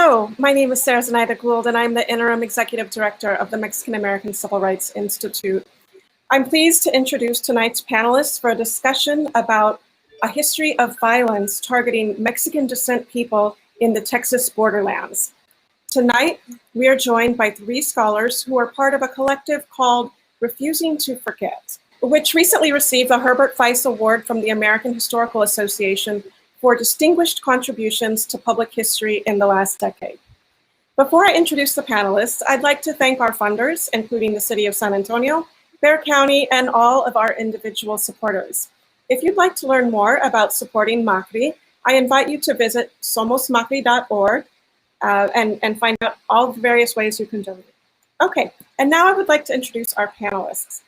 Hello, my name is Sarah Zenaida Gould, and I'm the Interim Executive Director of the Mexican American Civil Rights Institute. I'm pleased to introduce tonight's panelists for a discussion about a history of violence targeting Mexican descent people in the Texas borderlands. Tonight, we are joined by three scholars who are part of a collective called Refusing to Forget, which recently received the Herbert Feist Award from the American Historical Association for distinguished contributions to public history in the last decade. Before I introduce the panelists, I'd like to thank our funders, including the City of San Antonio, Bexar County, and all of our individual supporters. If you'd like to learn more about supporting MACR, I invite you to visit somosmacri.org and find out all the various ways you can donate. Okay, and now I would like to introduce our panelists.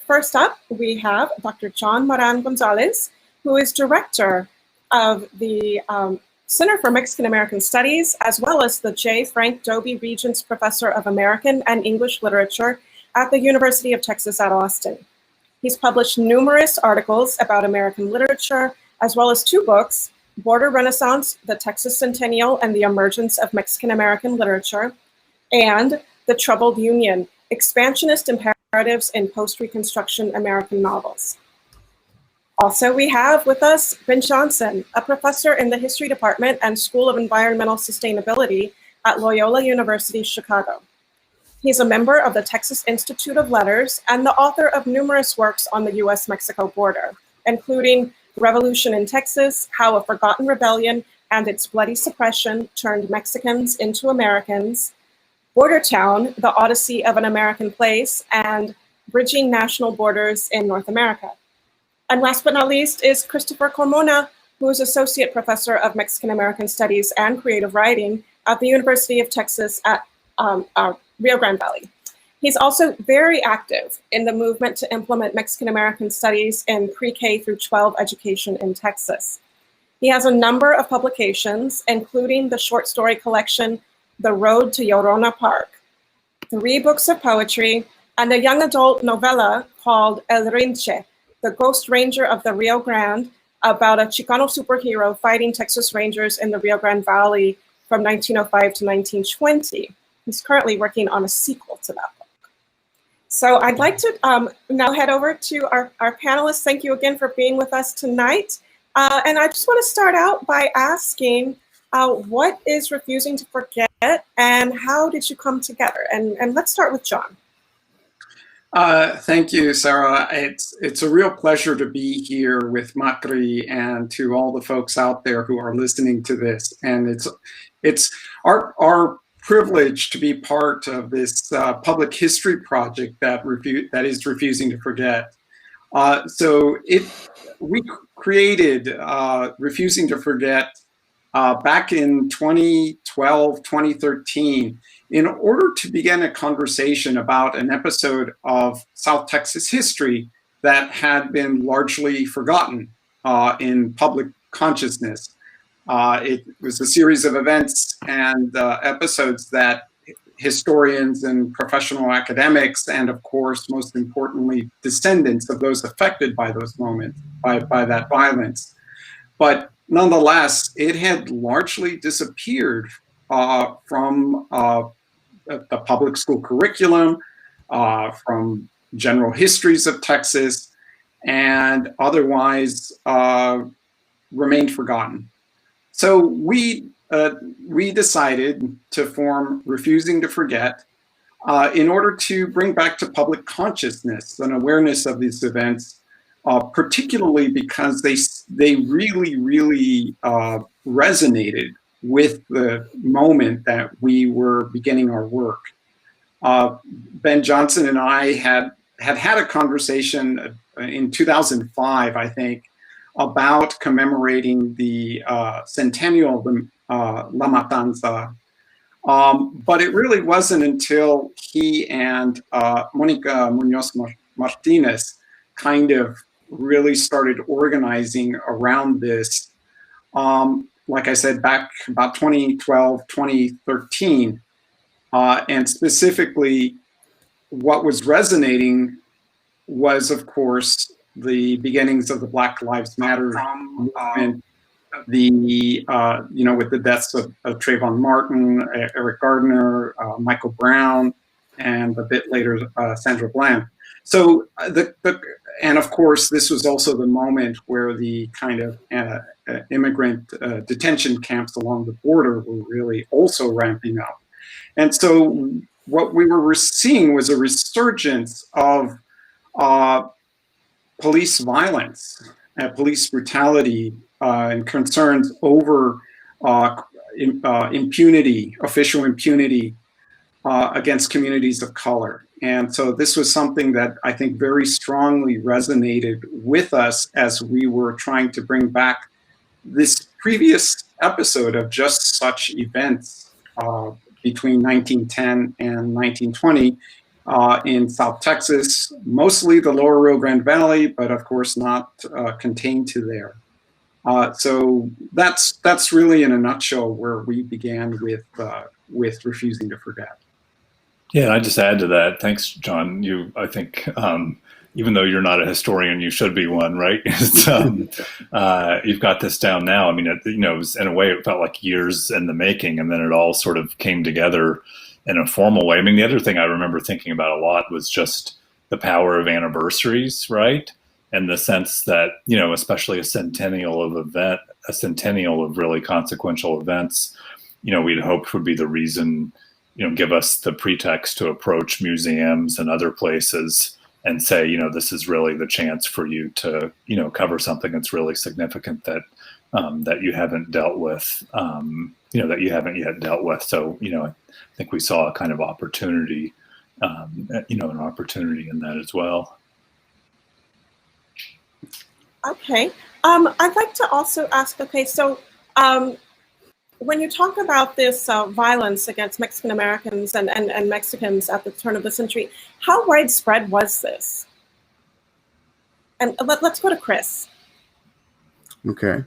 First up, we have Dr. John Moran Gonzalez, who is director of the Center for Mexican American Studies, as well as the J. Frank Dobie Regents Professor of American and English Literature at the University of Texas at Austin. He's published numerous articles about American literature, as well as two books, Border Renaissance, The Texas Centennial and the Emergence of Mexican American Literature, and The Troubled Union, Expansionist Imperatives in Post-Reconstruction American Novels. Also, we have with us Ben Johnson, a professor in the History Department and School of Environmental Sustainability at Loyola University, Chicago. He's a member of the Texas Institute of Letters and the author of numerous works on the US-Mexico border, including Revolution in Texas, How a Forgotten Rebellion and Its Bloody Suppression Turned Mexicans into Americans, Border Town, The Odyssey of an American Place, and Bridging National Borders in North America. And last but not least is Christopher Cormona, who is Associate Professor of Mexican American Studies and Creative Writing at the University of Texas at Rio Grande Valley. He's also very active in the movement to implement Mexican American Studies in pre-K through 12 education in Texas. He has a number of publications, including the short story collection, The Road to Llorona Park, 3 books of poetry, and a young adult novella called El Rinche, The Ghost Ranger of the Rio Grande, about a Chicano superhero fighting Texas Rangers in the Rio Grande Valley from 1905 to 1920. He's currently working on a sequel to that book. So I'd like to now head over to our panelists. Thank you again for being with us tonight. And I just want to start out by asking, what is Refusing to Forget and how did you come together? And let's start with John. Thank you, Sarah. It's a real pleasure to be here with MACR and to all the folks out there who are listening to this. And it's our privilege to be part of this public history project that is Refusing to Forget. We created Refusing to Forget back in 2012, 2013, in order to begin a conversation about an episode of South Texas history that had been largely forgotten in public consciousness. It was a series of events and episodes that historians and professional academics, and of course, most importantly, descendants of those affected by those moments, by that violence. But nonetheless, it had largely disappeared from the public school curriculum, from general histories of Texas, and otherwise remained forgotten. So we decided to form Refusing to Forget in order to bring back to public consciousness an awareness of these events, particularly because they really resonated with the moment that we were beginning our work. Ben Johnson and I had a conversation in 2005, I think, about commemorating the centennial of La Matanza. But it really wasn't until he and Monica Munoz Martinez kind of really started organizing around this. Like I said, back about 2012, 2013, and specifically what was resonating was, of course, the beginnings of the Black Lives Matter movement with the deaths of Trayvon Martin, Eric Gardner, Michael Brown, and a bit later Sandra Bland. So and of course this was also the moment where the kind of immigrant detention camps along the border were really also ramping up. And so what we were seeing was a resurgence of police violence, police brutality, and concerns over impunity, official impunity against communities of color. And so this was something that I think very strongly resonated with us as we were trying to bring back this previous episode of just such events between 1910 and 1920 in South Texas, mostly the lower Rio Grande Valley, but of course not contained to there. So that's really in a nutshell where we began with Refusing to Forget. Yeah, I just add to that. Thanks, John. I think, even though you're not a historian, you should be one, right? You've got this down now. I mean, it was, in a way, it felt like years in the making, and then it all sort of came together in a formal way. I mean, the other thing I remember thinking about a lot was just the power of anniversaries, right? And the sense that, especially a centennial of really consequential events, we'd hoped would be the reason, give us the pretext to approach museums and other places and say, this is really the chance for you to, cover something that's really significant that you haven't dealt with, that you haven't yet dealt with. So, I think we saw a kind of opportunity, an opportunity in that as well. Okay. I'd like to also ask, so when you talk about this violence against Mexican Americans and Mexicans at the turn of the century, how widespread was this? And let's go to Chris. Okay.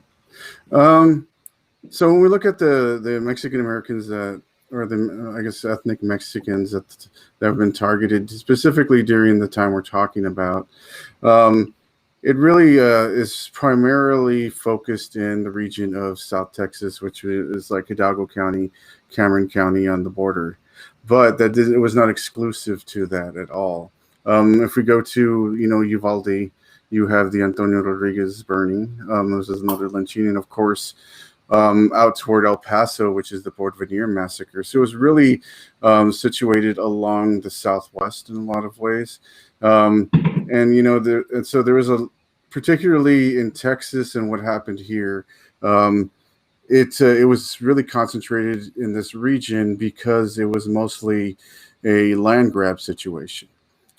So when we look at the Mexican Americans or the, I guess, ethnic Mexicans that have been targeted specifically during the time we're talking about, it really is primarily focused in the region of South Texas, which is like Hidalgo County, Cameron County on the border. But it was not exclusive to that at all. If we go to, Uvalde, you have the Antonio Rodriguez burning. This is another lynching. And of course, out toward El Paso, which is the Port Veneer massacre. So it was really situated along the Southwest in a lot of ways. And so there was particularly in Texas and what happened here, it was really concentrated in this region because it was mostly a land grab situation.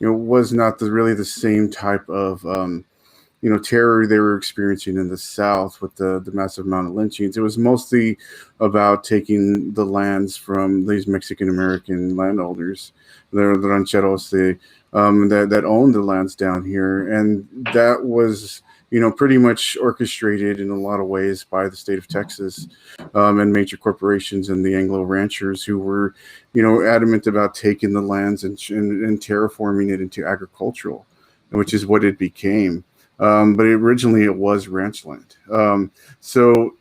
It was not really the same type of terror they were experiencing in the South with the massive amount of lynchings. It was mostly about taking the lands from these Mexican American landholders, the rancheros, that owned the lands down here. And that was, pretty much orchestrated in a lot of ways by the state of Texas and major corporations and the Anglo ranchers who were, adamant about taking the lands and terraforming it into agricultural, which is what it became. But originally it was ranch land. So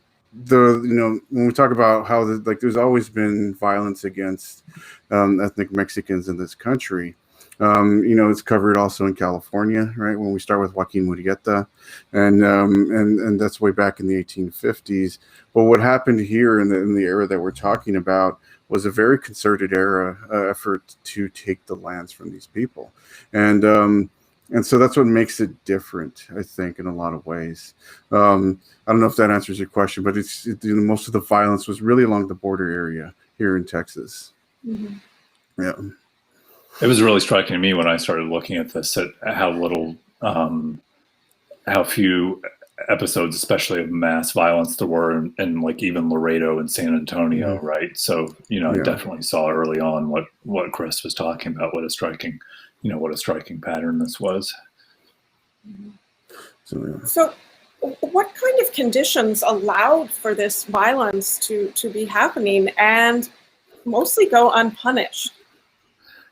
when we talk about how there's always been violence against ethnic Mexicans in this country, it's covered also in California, right? When we start with Joaquin Murrieta, and that's way back in the 1850s. But what happened here in the era that we're talking about was a very concerted effort to take the lands from these people, and so that's what makes it different, I think, in a lot of ways. I don't know if that answers your question, but most of the violence was really along the border area here in Texas. Mm-hmm. Yeah. It was really striking to me when I started looking at this, at how little, how few episodes, especially of mass violence, there were in like even Laredo and San Antonio, mm-hmm. right? So, I definitely saw early on what Chris was talking about, what a striking pattern this was. So what kind of conditions allowed for this violence to be happening and mostly go unpunished?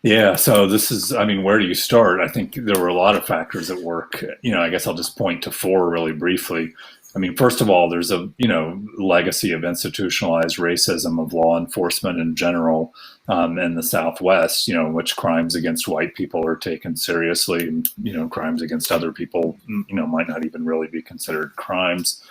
Yeah, so this is, where do you start? I think there were a lot of factors at work. I guess I'll just point to four really briefly. I mean, first of all, there's a legacy of institutionalized racism of law enforcement in general in the Southwest, in which crimes against white people are taken seriously, and crimes against other people, might not even really be considered crimes.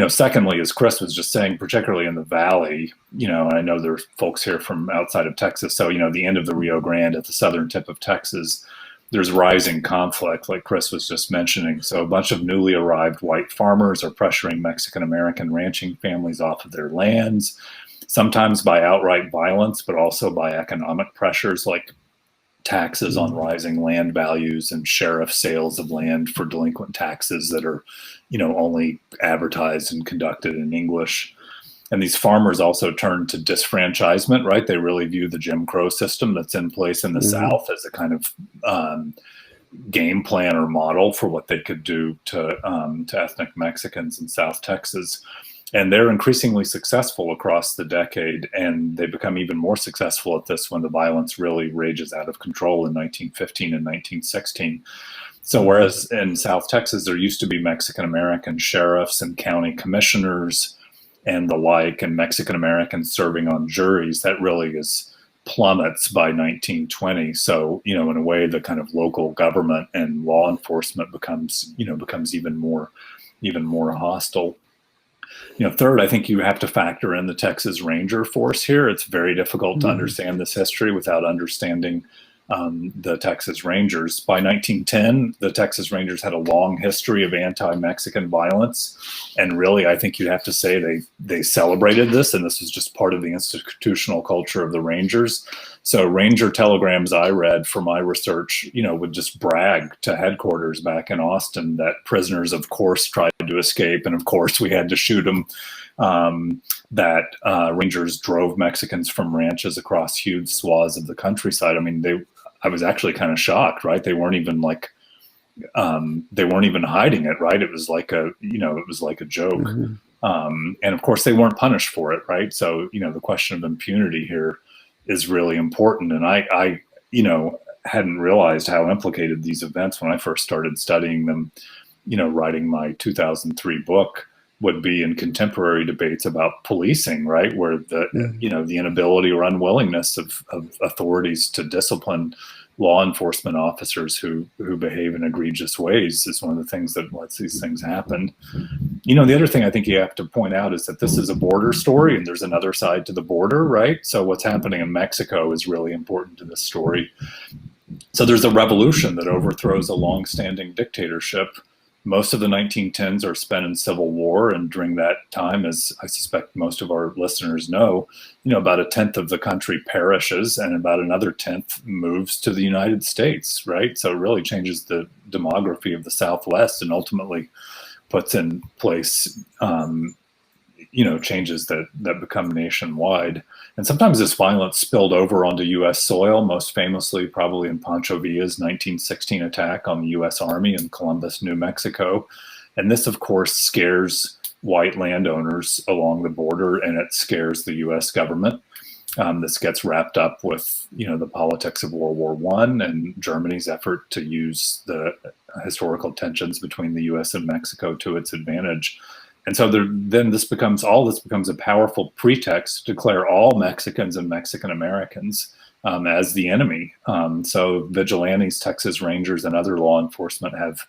Secondly, as Chris was just saying, particularly in the Valley, and I know there's folks here from outside of Texas, so the end of the Rio Grande at the southern tip of Texas, there's rising conflict, like Chris was just mentioning. So a bunch of newly arrived white farmers are pressuring Mexican-American ranching families off of their lands, sometimes by outright violence, but also by economic pressures like taxes on rising land values and sheriff sales of land for delinquent taxes that are, only advertised and conducted in English. And these farmers also turn to disfranchisement, right? They really view the Jim Crow system that's in place in the South as a kind of game plan or model for what they could do to ethnic Mexicans in South Texas. And they're increasingly successful across the decade, and they become even more successful at this when the violence really rages out of control in 1915 and 1916. So whereas in South Texas, there used to be Mexican-American sheriffs and county commissioners and the like, and Mexican-Americans serving on juries, that really plummets by 1920. So, in a way, the kind of local government and law enforcement becomes even more hostile. Third, I think you have to factor in the Texas Ranger force here. It's very difficult to understand this history without understanding the Texas Rangers. By 1910, the Texas Rangers had a long history of anti-Mexican violence. And really, I think you have to say they celebrated this, and this was just part of the institutional culture of the Rangers. So Ranger telegrams I read for my research, would just brag to headquarters back in Austin that prisoners, of course, tried to escape, and of course we had to shoot them. That Rangers drove Mexicans from ranches across huge swaths of the countryside. I mean, I was actually kind of shocked, right? They weren't even hiding it, right? It was like a joke. And of course they weren't punished for it, right? So, the question of impunity here is really important. And I hadn't realized how implicated these events when I first started studying them, writing my 2003 book would be in contemporary debates about policing, right? Where the inability or unwillingness of authorities to discipline law enforcement officers who behave in egregious ways is one of the things that lets these things happen. The other thing I think you have to point out is that this is a border story, and there's another side to the border, right? So what's happening in Mexico is really important to this story. So there's a revolution that overthrows a long-standing dictatorship. Most of the 1910s are spent in civil war, and during that time, as I suspect most of our listeners know, about a tenth of the country perishes, and about another tenth moves to the United States, right? So it really changes the demography of the Southwest, and ultimately puts in place, changes that become nationwide. And sometimes this violence spilled over onto U.S. soil, most famously probably in Pancho Villa's 1916 attack on the U.S. Army in Columbus, New Mexico. And this, of course, scares white landowners along the border, and it scares the U.S. government. This gets wrapped up with, the politics of World War I and Germany's effort to use the historical tensions between the U.S. and Mexico to its advantage. And so then this becomes a powerful pretext to declare all Mexicans and Mexican Americans as the enemy. So vigilantes, Texas Rangers, and other law enforcement have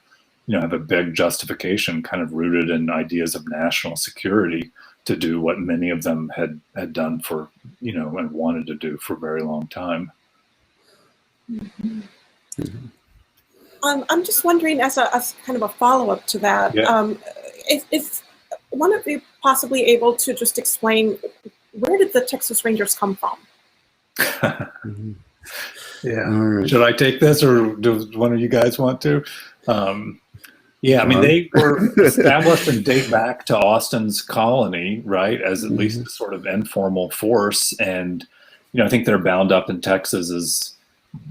a big justification, kind of rooted in ideas of national security, to do what many of them had done for, and wanted to do for a very long time. Mm-hmm. I'm just wondering, as kind of a follow-up to that, if one of you possibly able to just explain, where did the Texas Rangers come from? Yeah. Right. Should I take this, or does one of you guys want to? I mean, they were established and date back to Austin's colony, right, as at least a sort of informal force. And, I think they're bound up in Texas's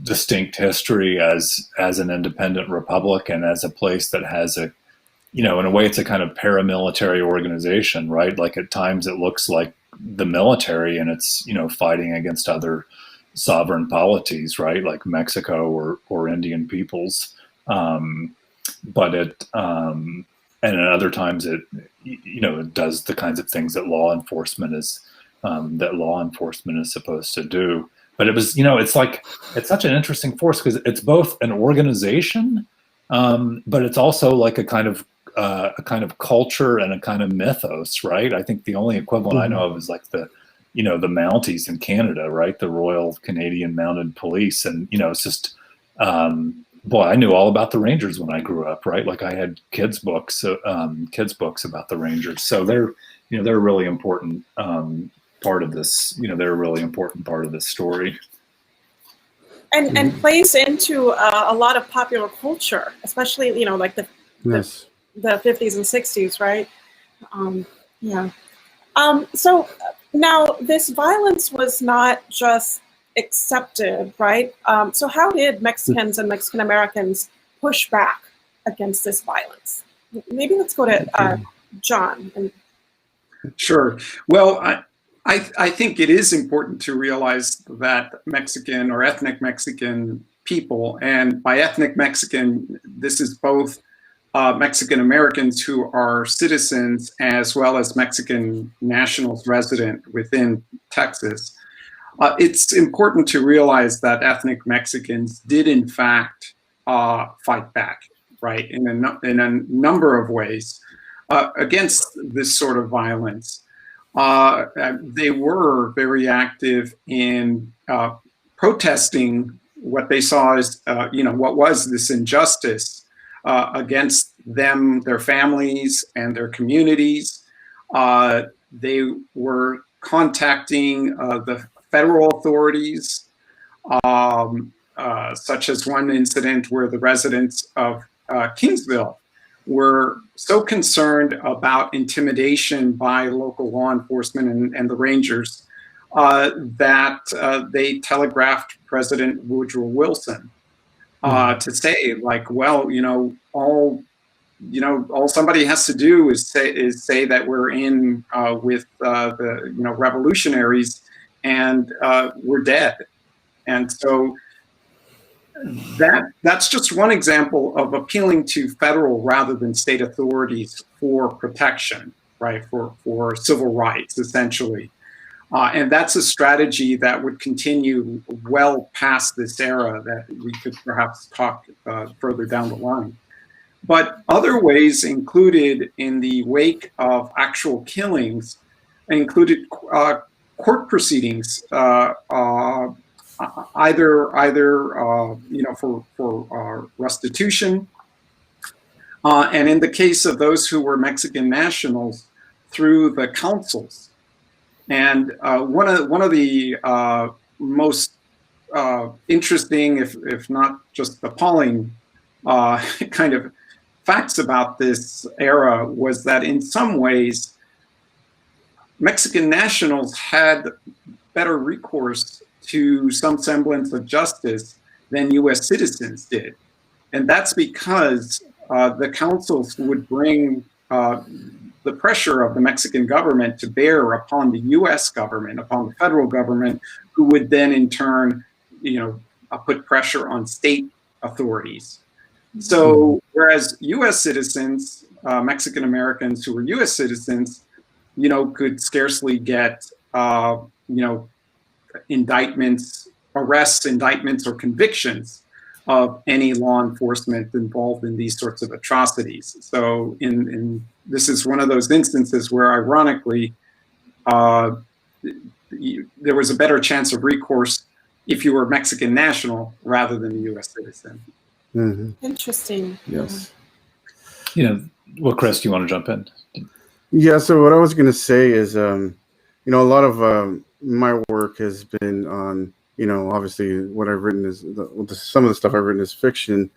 distinct history as an independent republic, and as a place that has a, in a way, it's a kind of paramilitary organization, right? Like at times it looks like the military, and it's, fighting against other sovereign polities, right? Like Mexico or Indian peoples. But it, and at other times it does the kinds of things that law enforcement is supposed to do. But it was, it's such an interesting force because it's both an organization, but it's also like a kind of culture and a kind of mythos, right? I think the only equivalent I know of is like the Mounties in Canada, right? The Royal Canadian Mounted Police. And, it's just, boy, I knew all about the Rangers when I grew up, right? Like I had kids books about the Rangers. So they're a really important part of this, they're a really important part of this story. And plays into a lot of popular culture, especially, like the 50s and 60s, right? So now this violence was not just accepted, right? So how did Mexicans and Mexican Americans push back against this violence? Maybe let's go to John. Sure. Well, I think it is important to realize that Mexican or ethnic Mexican people, and by ethnic Mexican, this is both Mexican Americans who are citizens as well as Mexican nationals resident within Texas. It's important to realize that ethnic Mexicans did in fact fight back, right, in a number of ways against this sort of violence. They were very active in protesting what they saw as, what was this injustice against them, their families, and their communities. They were contacting the federal authorities, such as one incident where the residents of Kingsville were so concerned about intimidation by local law enforcement and the Rangers that they telegraphed President Woodrow Wilson to say, like, well, all somebody has to do is say that we're in with the revolutionaries, and we're dead. And so that's just one example of appealing to federal rather than state authorities for protection, right, for civil rights, essentially. And that's a strategy that would continue well past this era that we could perhaps talk further down the line. But other ways included in the wake of actual killings included court proceedings, either for restitution, and in the case of those who were Mexican nationals, through the councils. And one of the most interesting, if not just appalling, kind of facts about this era was that in some ways, Mexican nationals had better recourse to some semblance of justice than U.S. citizens did. And that's because the councils would bring the pressure of the Mexican government to bear upon the U.S. government, upon the federal government, who would then in turn, put pressure on state authorities. So whereas U.S. citizens, Mexican Americans who were U.S. citizens, could scarcely get, indictments, arrests, indictments, or convictions of any law enforcement involved in these sorts of atrocities. So this is one of those instances where, ironically, there was a better chance of recourse if you were Mexican national rather than a U.S. citizen. Mm-hmm. Interesting. Yes. Well, Chris, do you want to jump in? Yeah, so what I was going to say is, a lot of my work has been on, obviously what I've written is, some of the stuff I've written is fiction,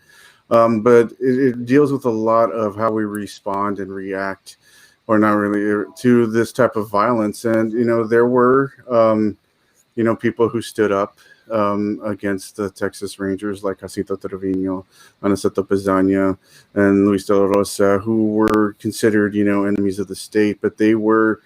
but it deals with a lot of how we respond and react, or not really, to this type of violence. And, there were, people who stood up against the Texas Rangers, like Jacinto Trevino, Aniceto Pezaña, and Luis de la Rosa, who were considered, enemies of the state, but they were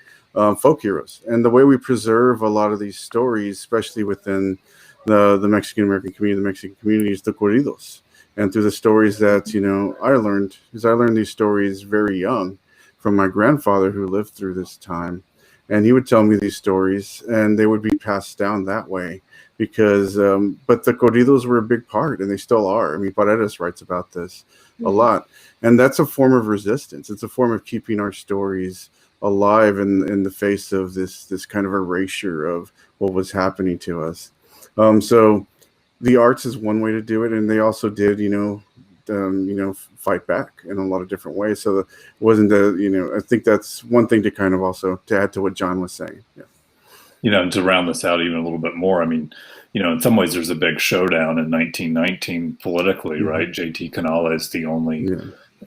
folk heroes. And the way we preserve a lot of these stories, especially within the Mexican American community, the Mexican community, is the corridos. and through the stories that, you know, I learned, because I learned these stories very young from my grandfather who lived through this time. And he would tell me these stories, and they would be passed down that way because, but the corridos were a big part, and they still are. I mean, Paredes writes about this a lot. And that's a form of resistance. It's a form of keeping our stories alive in the face of this kind of erasure of what was happening to us. So the arts is one way to do it. And they also did, you know, fight back in a lot of different ways. So it wasn't you know, I think that's one thing to kind of also to add to what John was saying. Yeah. You know, and to round this out even a little bit more, I mean, you know, in some ways there's a big showdown in 1919 politically, right? J.T. Canales, the only,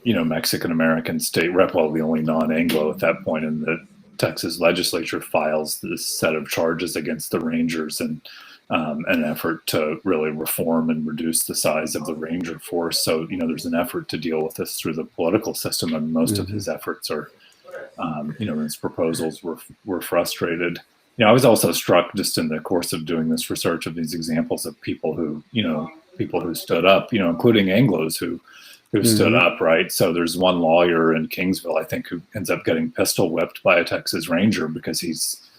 you know, Mexican-American state rep, well, the only non-Anglo at that point in the Texas legislature, files this set of charges against the Rangers and an effort to really reform and reduce the size of the Ranger force. So, you know, there's an effort to deal with this through the political system, and most of his efforts are, you know, his proposals were frustrated. You know, I was also struck just in the course of doing this research of these examples of people who, you know, people who stood up, you know, including Anglos who stood up, right? So there's one lawyer in Kingsville, I think, who ends up getting pistol whipped by a Texas Ranger because he's,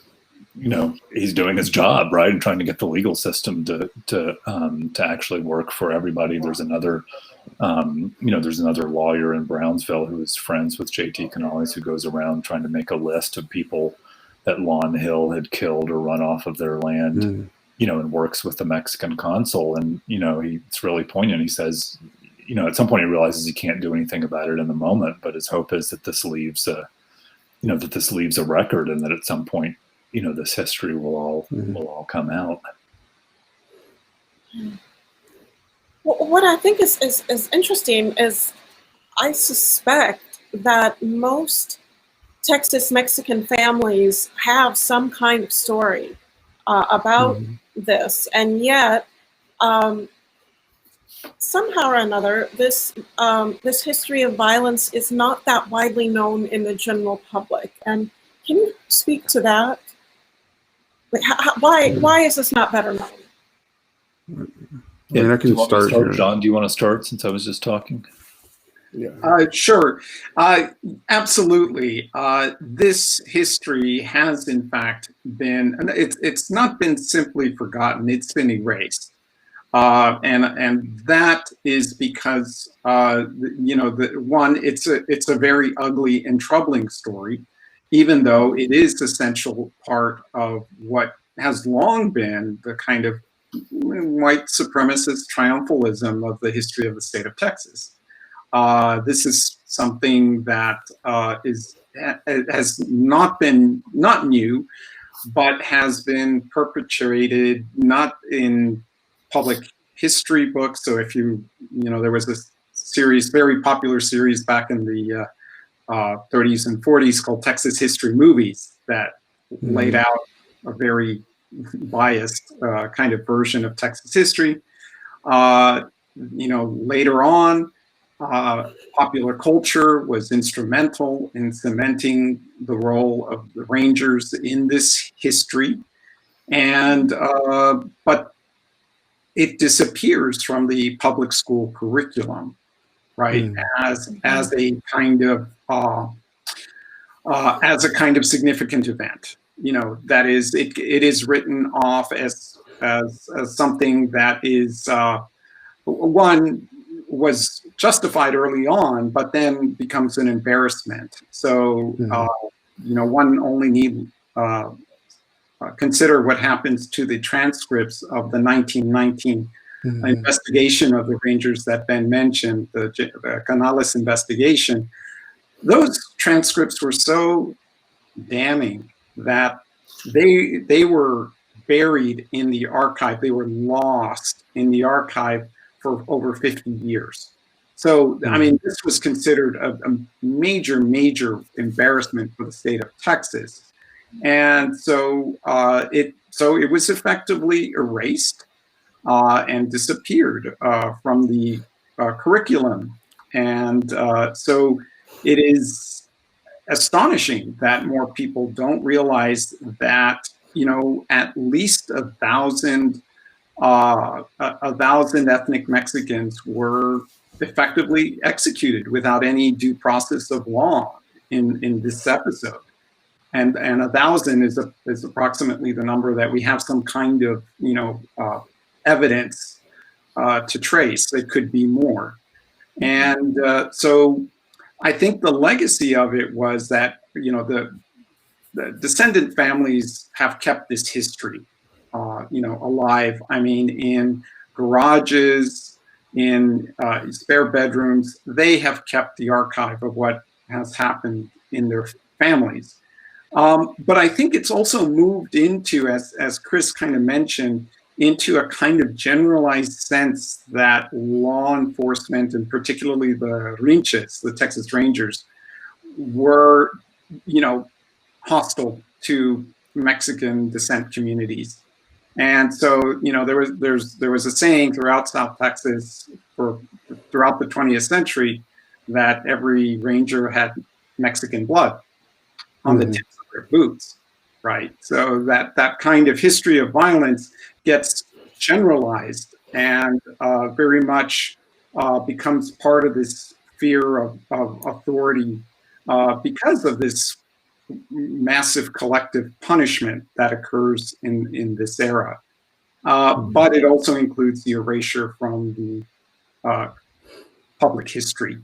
you know, he's doing his job, right, and trying to get the legal system to actually work for everybody. There's another, you know, there's another lawyer in Brownsville who is friends with J.T. Canales, who goes around trying to make a list of people that Lawn Hill had killed or run off of their land, you know, and works with the Mexican consul. And, you know, it's really poignant. He says, you know, at some point he realizes he can't do anything about it in the moment, but his hope is that this leaves a, you know, that this leaves a record, and that at some point, you know, this history will all come out. Well, what I think is interesting is I suspect that most Texas Mexican families have some kind of story about this, and yet somehow or another, this history of violence is not that widely known in the general public. And can you speak to that? Like, why is this not better known? I mean, I can start here. John, do you want to start since I was just talking? Yeah. Sure. Absolutely. This history has, in fact, been, it's not been simply forgotten, it's been erased. And that is because, you know, it's a very ugly and troubling story, even though it is essential part of what has long been the kind of white supremacist triumphalism of the history of the state of Texas. This is something that has not new, but has been perpetrated not in public history books. So if you know, there was this series, very popular series back in the 30s and 40s called Texas History Movies that laid out a very biased kind of version of Texas history. You know, later on, popular culture was instrumental in cementing the role of the Rangers in this history, and but it disappears from the public school curriculum, right? As a kind of significant event. You know, that is, it is written off as something that is one was justified early on, but then becomes an embarrassment. So you know, one only need consider what happens to the transcripts of the 1919 investigation of the Rangers that Ben mentioned, the Canales investigation. Those transcripts were so damning that they were buried in the archive. They were lost in the archive for over 50 years. So, I mean, this was considered a major, major embarrassment for the state of Texas. And so it was effectively erased and disappeared from the curriculum. And so it is astonishing that more people don't realize that, you know, at least 1,000 1,000 ethnic Mexicans were effectively executed without any due process of law in this episode. And 1,000 is approximately the number that we have some kind of evidence to trace. It could be more. And so I think the legacy of it was that the descendant families have kept this history alive. I mean, in garages, in spare bedrooms, they have kept the archive of what has happened in their families. But I think it's also moved into, as Chris kind of mentioned, into a kind of generalized sense that law enforcement, and particularly the Rinches, the Texas Rangers, were, hostile to Mexican descent communities. And so, there was a saying throughout South Texas throughout the 20th century that every ranger had Mexican blood on the tips of their boots, right? So that kind of history of violence gets generalized and very much becomes part of this fear of authority because of this massive collective punishment that occurs in this era. But it also includes the erasure from the public history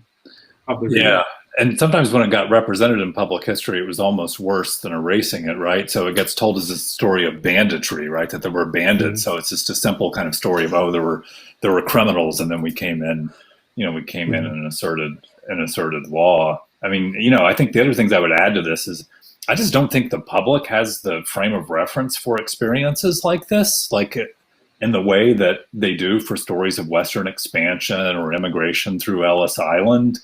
of the region. Yeah. And sometimes when it got represented in public history, it was almost worse than erasing it, right? So it gets told as a story of banditry, right? That there were bandits. So it's just a simple kind of story of, oh, there were criminals, and then we came in, and asserted law. I mean, I think the other things I would add to this is I just don't think the public has the frame of reference for experiences like this, like in the way that they do for stories of Western expansion or immigration through Ellis Island,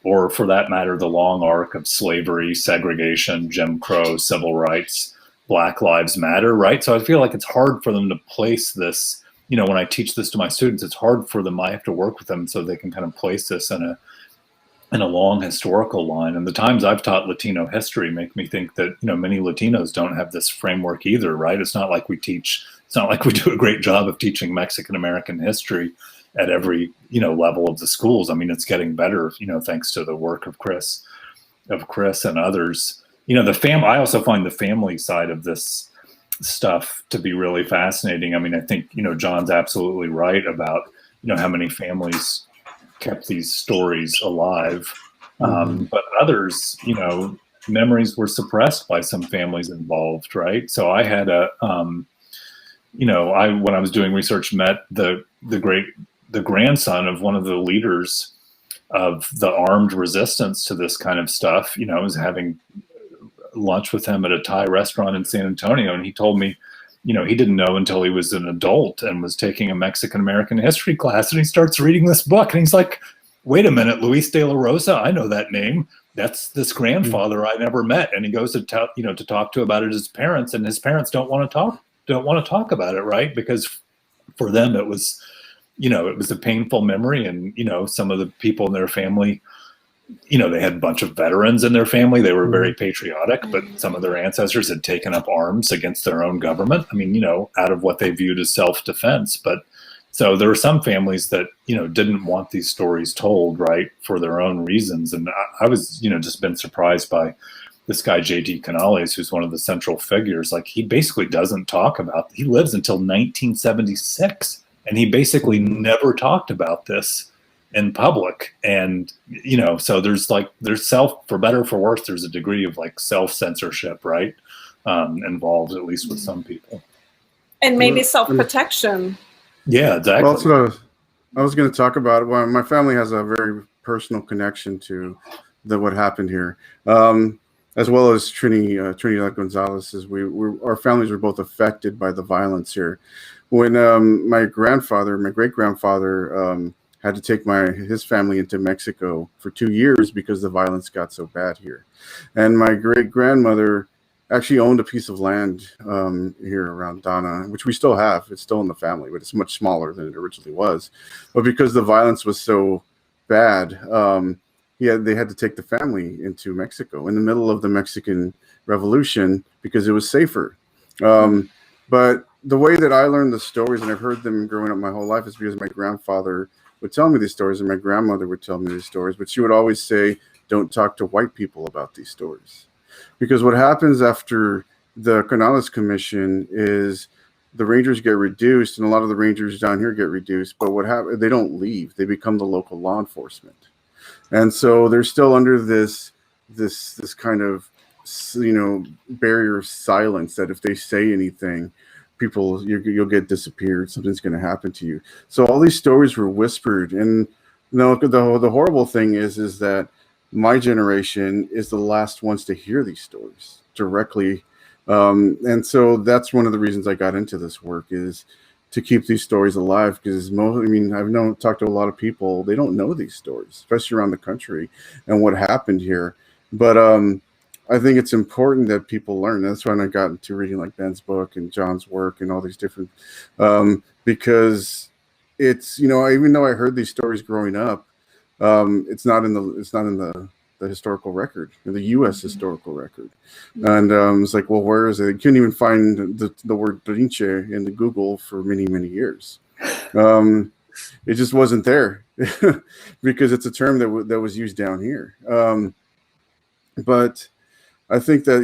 or for that matter, the long arc of slavery, segregation, Jim Crow, civil rights, Black Lives Matter, right? So I feel like it's hard for them to place this, when I teach this to my students, it's hard for them. I have to work with them so they can kind of place this in a long historical line. And the times I've taught Latino history make me think that, many Latinos don't have this framework either, right? It's not like we do a great job of teaching Mexican American history at every, level of the schools. I mean, it's getting better, thanks to the work of Chris and others. I also find the family side of this stuff to be really fascinating. I mean, I think, John's absolutely right about, how many families kept these stories alive. But others, memories were suppressed by some families involved, right? So I had when I was doing research, met the grandson of one of the leaders of the armed resistance to this kind of stuff. I was having lunch with him at a Thai restaurant in San Antonio, and he told me, he didn't know until he was an adult and was taking a Mexican American history class, and he starts reading this book, and he's like, wait a minute, Luis de la Rosa, I know that name. That's this grandfather I never met. And he goes to to talk to about it his parents, and his parents don't want to talk about it, right? Because for them it was, it was a painful memory, and some of the people in their family, they had a bunch of veterans in their family. They were very patriotic, but some of their ancestors had taken up arms against their own government. I mean, out of what they viewed as self-defense. But so there were some families that, didn't want these stories told, right, for their own reasons. And I was, just been surprised by this guy, J.D. Canales, who's one of the central figures. Like, he basically doesn't talk about, he lives until 1976, and he basically never talked about this in public. And so there's for better or for worse, there's a degree of self-censorship, right, involved, at least with some people, and maybe self-protection. Yeah, exactly. Well, that's what I was going to talk about. Well, my family has a very personal connection to what happened here, as well as Trinidad Gonzalez. Our families were both affected by the violence here. When my great grandfather had to take his family into Mexico for 2 years because the violence got so bad here. And my great grandmother actually owned a piece of land here around Donna, which we still have. It's still in the family, but it's much smaller than it originally was. But because the violence was so bad, they had to take the family into Mexico in the middle of the Mexican Revolution because it was safer. But the way that I learned the stories, and I've heard them growing up my whole life, is because my grandfather would tell me these stories and my grandmother would tell me these stories, but she would always say, don't talk to white people about these stories. Because what happens after the Canales Commission is the rangers get reduced, and a lot of the rangers down here get reduced, but what happens, they don't leave. They become the local law enforcement. And so they're still under this kind of, barrier of silence that if they say anything, you'll get disappeared. Something's going to happen to you. So all these stories were whispered, and the horrible thing is that my generation is the last ones to hear these stories directly, and so that's one of the reasons I got into this work, is to keep these stories alive. Because I've talked to a lot of people, they don't know these stories, especially around the country and what happened here. But I think it's important that people learn. That's when I got into reading like Ben's book and John's work and all these different, because it's, even though I heard these stories growing up, it's not in the historical record, the U.S. historical record. And it's like, well, where is it? You couldn't even find the word Brinche in the Google for many, many years. It just wasn't there because it's a term that was used down here. But I think that,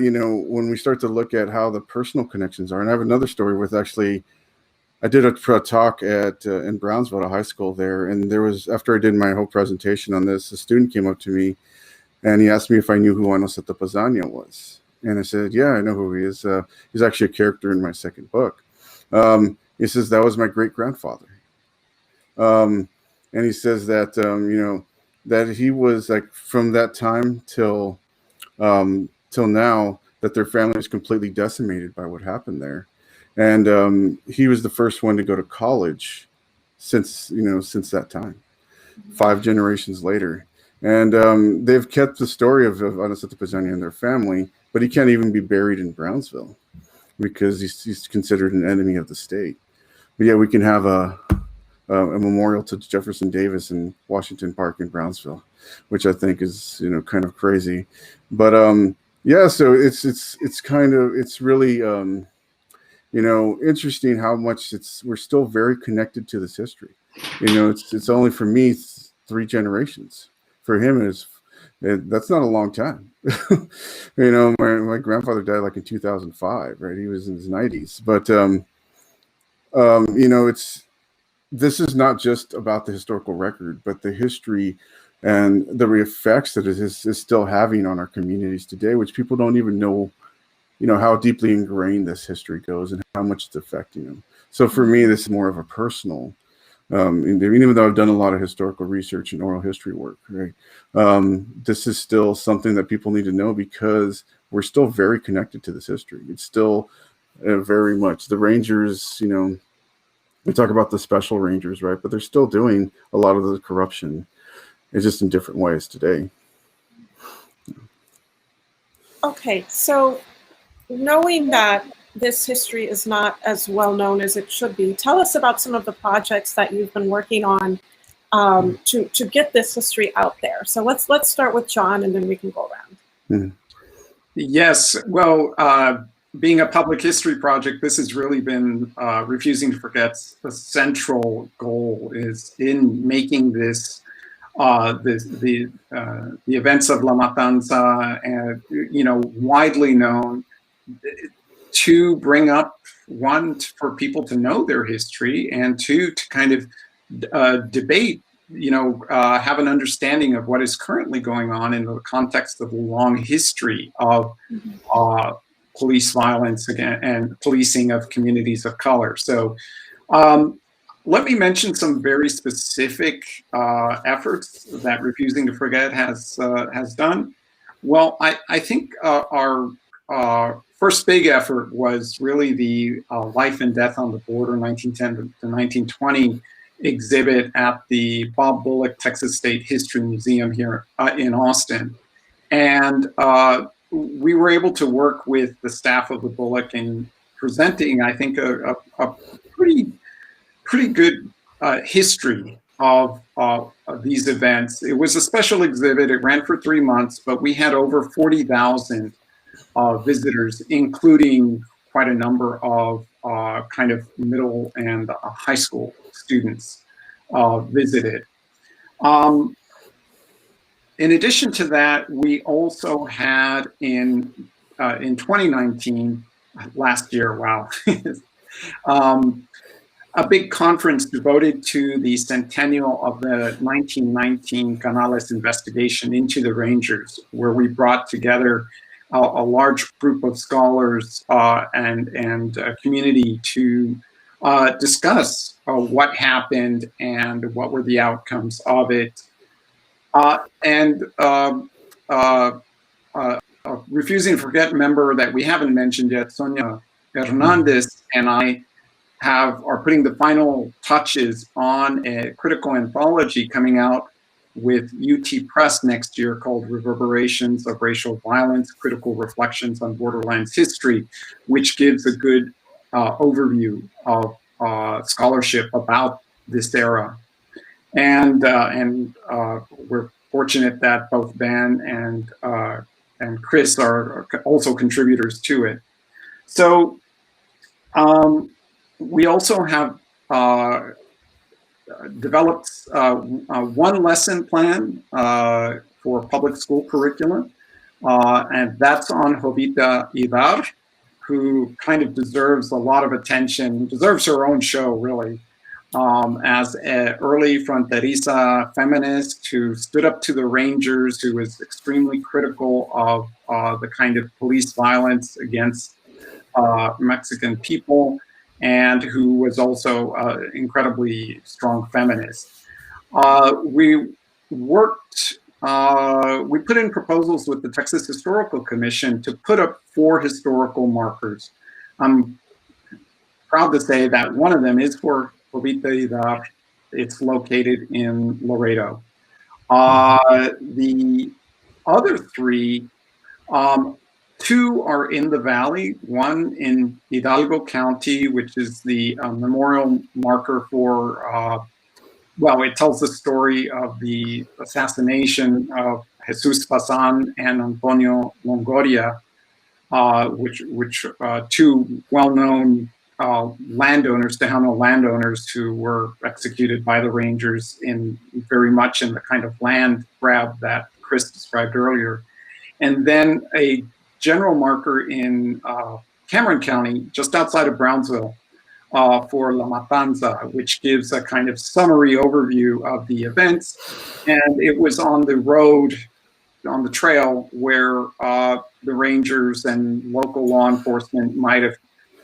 when we start to look at how the personal connections are, and I have another story with actually, I did a talk in Brownsville, a high school there. And there was, after I did my whole presentation on this, a student came up to me and he asked me if I knew who Ano Satapazania was. And I said, yeah, I know who he is. He's actually a character in my second book. He says, that was my great grandfather. And he says that, that he was like from that time till now, that their family was completely decimated by what happened there. And he was the first one to go to college since that time, 5 generations later. And they've kept the story of Ano Satapazania and their family, but he can't even be buried in Brownsville because he's considered an enemy of the state. But yeah, we can have a memorial to Jefferson Davis in Washington Park in Brownsville, which I think is, kind of crazy. But yeah, so it's really, interesting how much we're still very connected to this history. It's only for me 3 generations. For him, that's not a long time. My grandfather died like in 2005, right? He was in his 90s. But this is not just about the historical record, but the history and the effects that it is still having on our communities today, which people don't even know, how deeply ingrained this history goes and how much it's affecting them. So for me, this is more of a personal, even though I've done a lot of historical research and oral history work, right? This is still something that people need to know because we're still very connected to this history. It's still very much the Rangers, we talk about the special Rangers, right? But they're still doing a lot of the corruption. It's just in different ways today. Okay, so knowing that this history is not as well known as it should be, tell us about some of the projects that you've been working on to get this history out there. So let's start with John, and then we can go around. Mm-hmm. Yes, well, being a public history project, this has really been Refusing to Forget's the central goal is in making this the events of La Matanza and widely known, to bring up, one, for people to know their history, and 2, to kind of debate, have an understanding of what is currently going on in the context of the long history of police violence and policing of communities of color. So let me mention some very specific efforts that Refusing to Forget has done. Well, I think our first big effort was really the Life and Death on the Border 1910 to 1920 exhibit at the Bob Bullock Texas State History Museum here in Austin. And we were able to work with the staff of the Bullock in presenting, I think, a pretty good history of these events. It was a special exhibit. It ran for 3 months, but we had over 40,000 visitors, including quite a number of kind of middle and high school students visited. In addition to that, we also had in 2019, last year, wow, a big conference devoted to the centennial of the 1919 Canales investigation into the Rangers, where we brought together a large group of scholars and community to discuss what happened and what were the outcomes of it. Refusing to Forget member that we haven't mentioned yet, Sonia Hernandez, and I are putting the final touches on a critical anthology coming out with UT Press next year called Reverberations of Racial Violence, Critical Reflections on Borderlands History, which gives a good overview of scholarship about this era. And we're fortunate that both Ben and Chris are also contributors to it. So we also have developed one lesson plan for public school curriculum, and that's on Jovita Idar, who kind of deserves a lot of attention, deserves her own show, really, as an early fronteriza feminist who stood up to the Rangers, who was extremely critical of the kind of police violence against Mexican people, and who was also incredibly strong feminist. We worked, we put in proposals with the Texas Historical Commission to put up 4 historical markers. I'm proud to say that one of them is for Jovita Idar. It's located in Laredo. The other 3, 2 are in the valley, one in Hidalgo County, which is the memorial marker for, well, it tells the story of the assassination of Jesus Pasan and Antonio Longoria, which 2 well-known landowners, Tejano landowners, who were executed by the Rangers very much in the kind of land grab that Chris described earlier. And then a general marker in Cameron County, just outside of Brownsville, for La Matanza, which gives a kind of summary overview of the events. And it was on the road, on the trail, where the Rangers and local law enforcement might have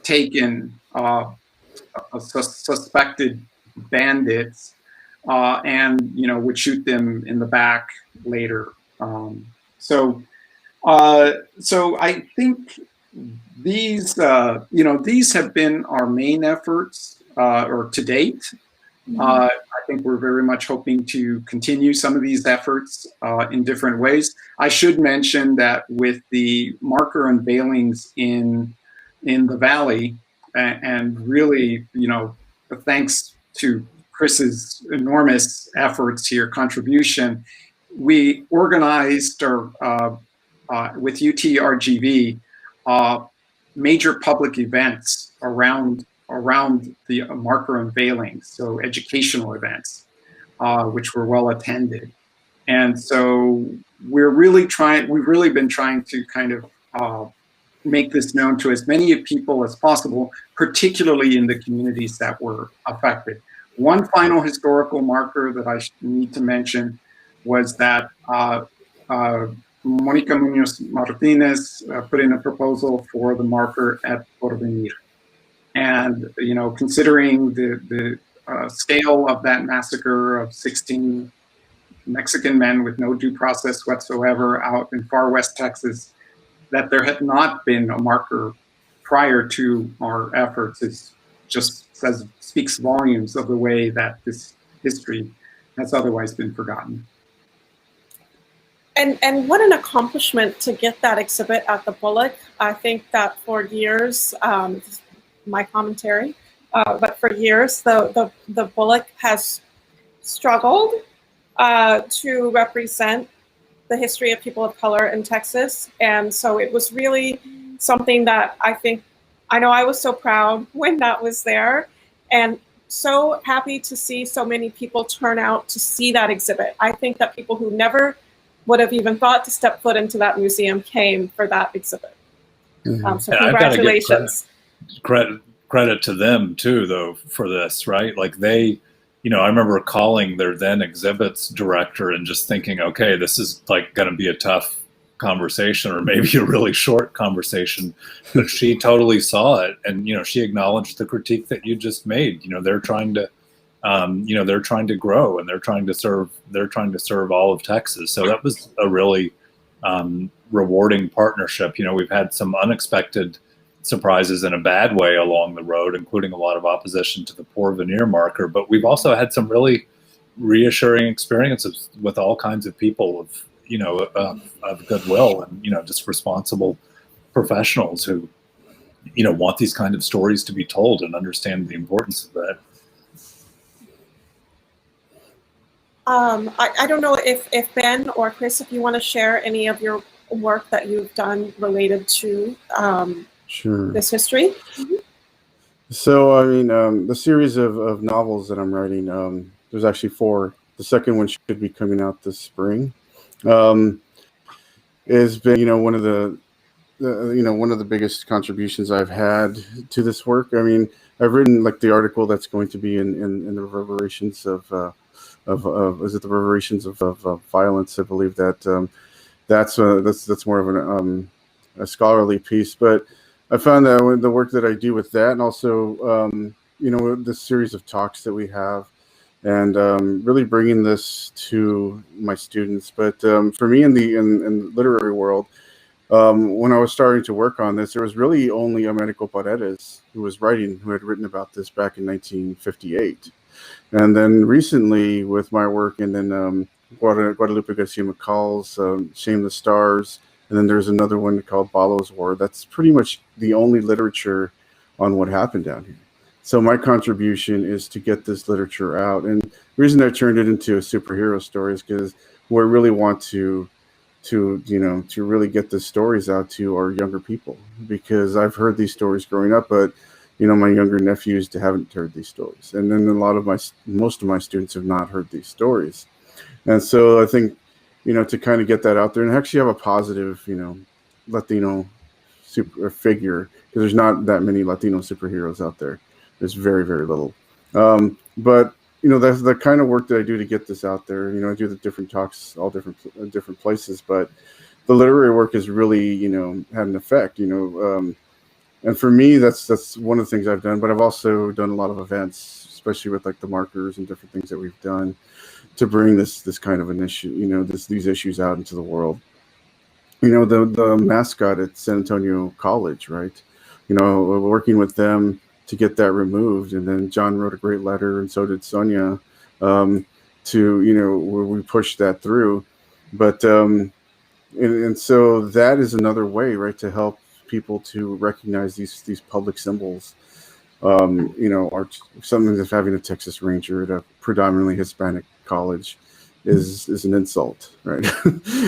taken suspected bandits and, would shoot them in the back later. So I think these, these have been our main efforts, or to date. I think we're very much hoping to continue some of these efforts in different ways. I should mention that with the marker unveilings in the Valley, and really, thanks to Chris's enormous efforts here, contribution, we organized with UTRGV major public events around the marker unveiling, so educational events, which were well attended. And so we've really been trying to kind of make this known to as many people as possible, particularly in the communities that were affected. One final historical marker that I need to mention was that Monica Munoz Martinez put in a proposal for the marker at Veneer. And, considering the scale of that massacre of 16 Mexican men with no due process whatsoever out in far west Texas, that there had not been a marker prior to our efforts speaks volumes of the way that this history has otherwise been forgotten. And what an accomplishment to get that exhibit at the Bullock. I think that for years, my commentary, but for years, the Bullock has struggled to represent the history of people of color in Texas. And so it was really something that I think I know I was so proud when that was there, and so happy to see so many people turn out to see that exhibit. I think that people who never would have even thought to step foot into that museum came for that exhibit. So And I've got to give congratulations. credit to them too, though, for this, right? Like they, I remember calling their then exhibits director and just thinking, okay, this is like going to be a tough conversation or maybe a really short conversation, but she totally saw it, and she acknowledged the critique that you just made. They're trying to they're trying to grow, and they're trying to serve all of Texas. So that was a really rewarding partnership. We've had some unexpected surprises in a bad way along the road, including a lot of opposition to the poor Veneer marker, but we've also had some really reassuring experiences with all kinds of people of goodwill and just responsible professionals who want these kind of stories to be told and understand the importance of that. I don't know if Ben or Chris, if you want to share any of your work that you've done related to Sure. this history. So, I mean, the series of novels that I'm writing, there's actually 4. The second one should be coming out this spring. Has been, one of the biggest contributions I've had to this work. I mean, I've written like the article that's going to be in the reverberations of is it the reverberations of violence? I believe that that's more of a scholarly piece, but I found that with the work that I do with that, and also this series of talks that we have, and really bringing this to my students. But for me in the literary world, when I was starting to work on this, there was really only Americo Paredes who had written about this back in 1958. And then recently with my work, and then Guadalupe Garcia McCall's Shame the Stars, and then there's another one called Balo's War. That's pretty much the only literature on what happened down here. So my contribution is to get this literature out. And the reason I turned it into a superhero story is because we really want to really get the stories out to our younger people, because I've heard these stories growing up, but my younger nephews haven't heard these stories, and then most of my students have not heard these stories. And so I think to kind of get that out there and actually have a positive Latino super figure, because there's not that many Latino superheroes out there. There's very, very little. But that's the kind of work that I do to get this out there. I do the different talks, all different places, but the literary work has really, had an effect, and for me, that's one of the things I've done, but I've also done a lot of events, especially with like the markers and different things that we've done to bring this kind of an issue, these issues out into the world. The mascot at San Antonio College, right? Working with them to get that removed. And then John wrote a great letter, and so did Sonia, to, where we pushed that through. But, and so that is another way, right, to help people to recognize these public symbols. Are something that's having a Texas Ranger at a predominantly Hispanic college is an insult, right?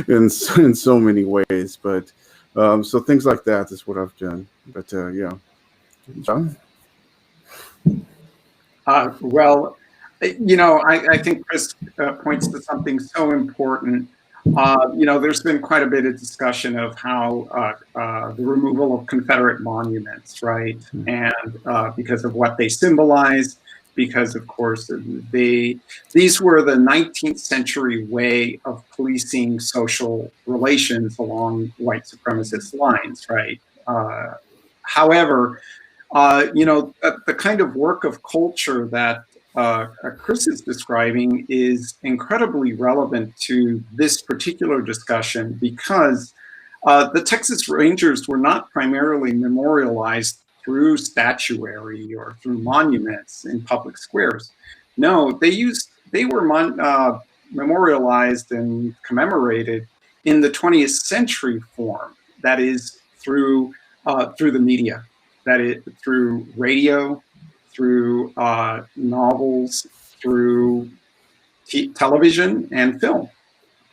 in so many ways. But so things like that is what I've done. But yeah, John. Well, I think Chris points to something so important. There's been quite a bit of discussion of how the removal of Confederate monuments, right? And because of what they symbolize, because of course these were the 19th century way of policing social relations along white supremacist lines, right? However, the kind of work of culture that Chris is describing is incredibly relevant to this particular discussion, because the Texas Rangers were not primarily memorialized through statuary or through monuments in public squares. No, they were memorialized and commemorated in the 20th century form. That is through the media, that is through radio, through novels, through television and film.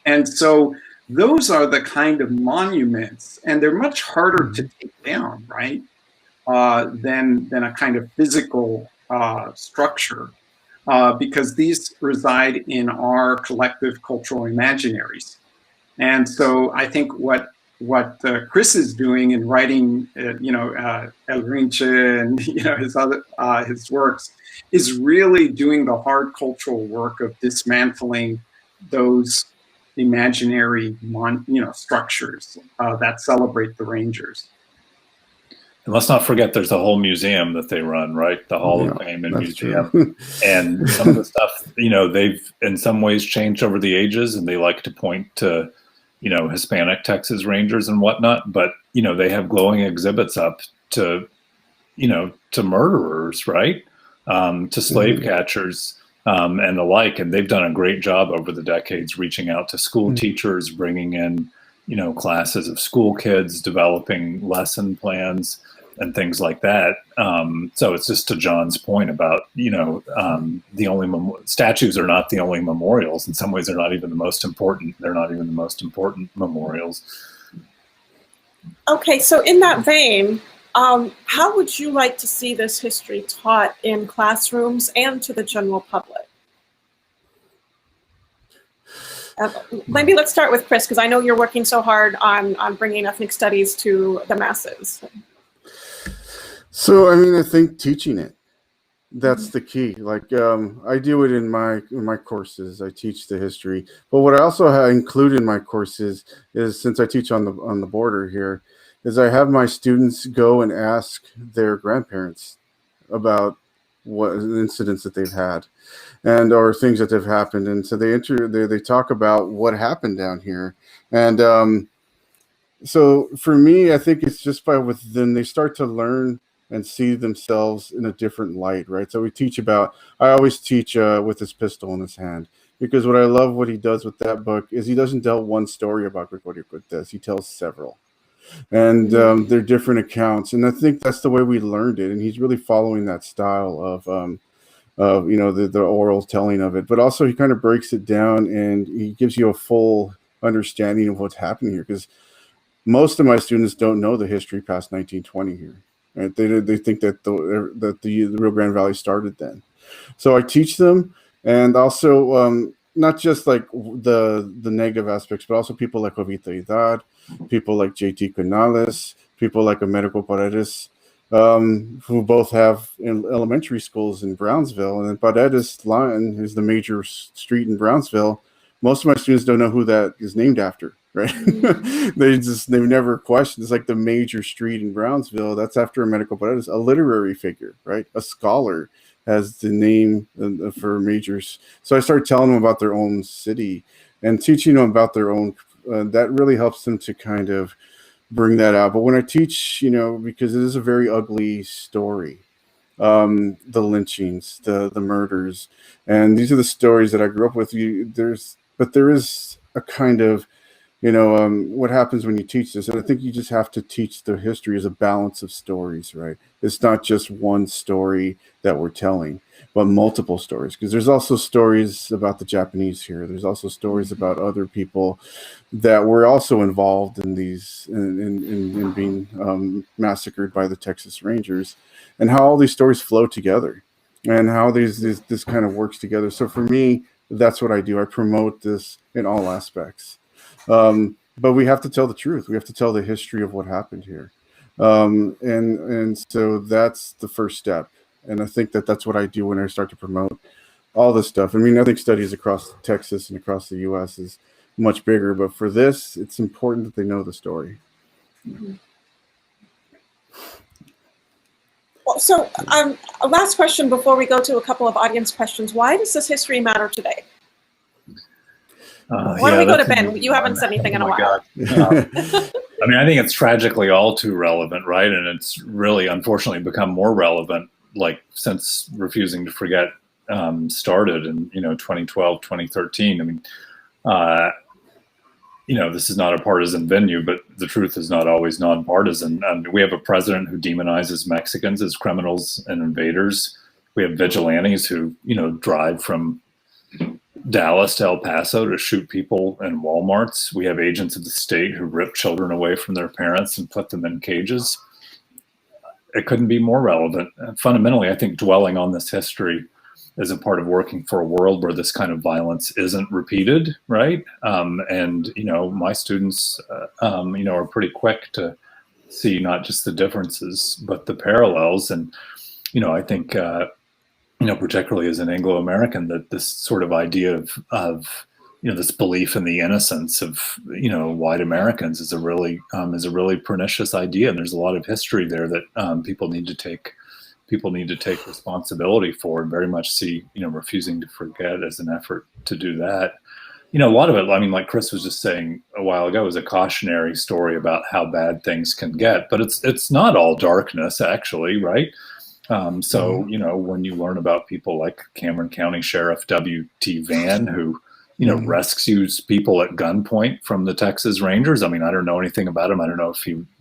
And so those are the kind of monuments, and they're much harder to take down, right? than a kind of physical structure, because these reside in our collective cultural imaginaries. And so I think what Chris is doing in writing, El Rinche and his works, is really doing the hard cultural work of dismantling those imaginary structures that celebrate the Rangers. And let's not forget there's a whole museum that they run, right? The Hall of Fame and Museum. And some of the stuff, they've in some ways changed over the ages, and they like to point to, Hispanic Texas Rangers and whatnot, but, they have glowing exhibits up to, to murderers, right? To slave catchers and the like. And they've done a great job over the decades reaching out to school teachers, bringing in, classes of school kids, developing lesson plans and things like that. So it's just to John's point about, the only statues are not the only memorials. In some ways, they're not even the most important. They're not even the most important memorials. Okay, so in that vein, how would you like to see this history taught in classrooms and to the general public? Maybe let's start with Chris, because I know you're working so hard on bringing ethnic studies to the masses. So, I think teaching it, that's the key. Like, I do it in my courses. I teach the history, but what I also include in my courses is, since I teach on the border here, is I have my students go and ask their grandparents about what incidents that they've had, and or things that have happened, and so they talk about what happened down here, and so for me, I think it's just then they start to learn and see themselves in a different light, right? So I always teach with his pistol in his hand, because what I love what he does with that book is he doesn't tell one story about Gregorio Cortés, he tells several. And they're different accounts. And I think that's the way we learned it. And he's really following that style of the oral telling of it. But also he kind of breaks it down and he gives you a full understanding of what's happening here. Because most of my students don't know the history past 1920 here. Right? They think that the Rio Grande Valley started then. So I teach them, and also not just like the negative aspects, but also people like Jovita Idad, people like J.T. Canales, people like Americo Paredes, who both have elementary schools in Brownsville. And then Paredes line is the major street in Brownsville. Most of my students don't know who that is named after, right? They've never questioned. It's like the major street in Brownsville. That's after Americo Paredes, a literary figure, right? A scholar has the name for majors. So I started telling them about their own city and teaching them about their own. That really helps them to kind of bring that out. But when I teach, because it is a very ugly story, the lynchings, the murders, and these are the stories that I grew up with. There is a kind of, what happens when you teach this. And I think you just have to teach the history as a balance of stories, right? It's not just one story that we're telling, but multiple stories. Because there's also stories about the Japanese here. There's also stories about other people that were also involved in these, in being massacred by the Texas Rangers, and how all these stories flow together, and how this kind of works together. So for me, that's what I do. I promote this in all aspects. But we have to tell the truth. We have to tell the history of what happened here. And so that's the first step. And I think that's what I do when I start to promote all this stuff. I think studies across Texas and across the U.S. is much bigger, but for this, it's important that they know the story. Mm-hmm. Well, so a last question before we go to a couple of audience questions. Why does this history matter today? Why don't we go to Ben? You haven't said anything in a while. I think it's tragically all too relevant, right? And it's really, unfortunately, become more relevant, like since Refusing to Forget started in 2012, 2013. This is not a partisan venue, but the truth is not always nonpartisan. We have a president who demonizes Mexicans as criminals and invaders. We have vigilantes who, drive from Dallas to El Paso to shoot people in Walmarts. We have agents of the state who rip children away from their parents and put them in cages. it couldn't be more relevant. Fundamentally, I think dwelling on this history is a part of working for a world where this kind of violence isn't repeated, right? And my students, are pretty quick to see not just the differences but the parallels. And I think particularly as an Anglo-American, that this sort of idea of this belief in the innocence of white Americans is a really pernicious idea, and there's a lot of history there that people need to take responsibility for, and very much see refusing to forget as an effort to do that. A lot of it, I mean, like Chris was just saying a while ago, is a cautionary story about how bad things can get, but it's not all darkness, actually, right? So when you learn about people like Cameron County Sheriff W.T. Vann, who rescues people at gunpoint from the Texas Rangers. I mean, I don't know anything about him. I don't know